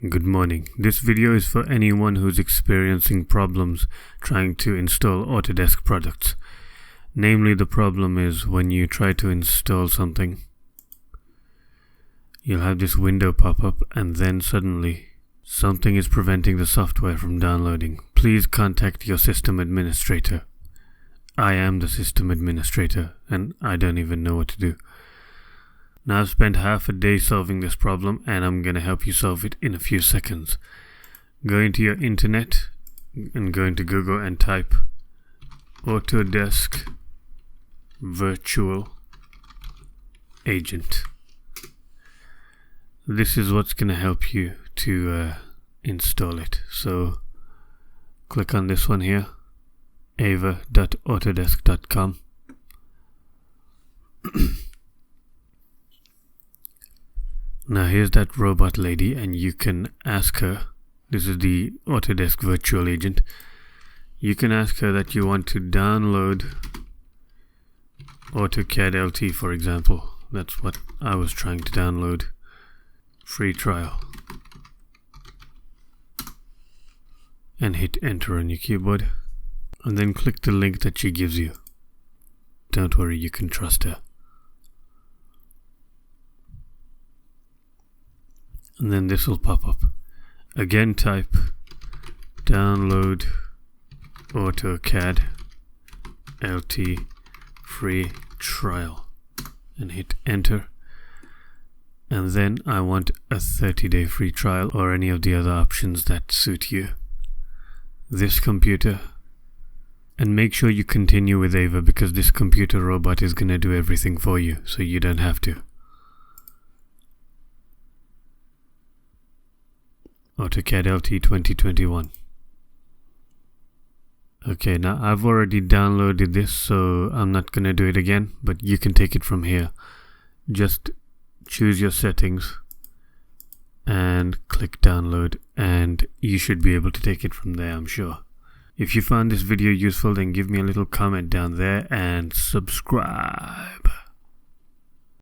Good morning. This video is for anyone who's experiencing problems trying to install Autodesk products. Namely, the problem is when you try to install something, you'll have this window pop up and then suddenly something is preventing the software from downloading. Please contact your system administrator. I am the system administrator and I don't even know what to do. Now I've spent half a day solving this problem and I'm going to help you solve it in a few seconds. Go into your internet and go into Google and type Autodesk Virtual Agent. This is what's going to help you to install it. So click on this one here, ava.autodesk.com. Now here's that robot lady and you can ask her, this is the Autodesk Virtual Agent, you can ask her that you want to download AutoCAD LT, for example. That's what I was trying to download. Free trial. And hit enter on your keyboard. And then click the link that she gives you. Don't worry, you can trust her. And then this will pop up. Again type download AutoCAD LT free trial and hit enter. And then I want a 30-day free trial or any of the other options that suit you. This computer, and make sure you continue with Ava because this computer robot is going to do everything for you so you don't have to. AutoCAD LT 2021. Okay, now I've already downloaded this, so I'm not gonna do it again, but you can take it from here. Just choose your settings and click download, and you should be able to take it from there, I'm sure. If you found this video useful, then give me a little comment down there and subscribe.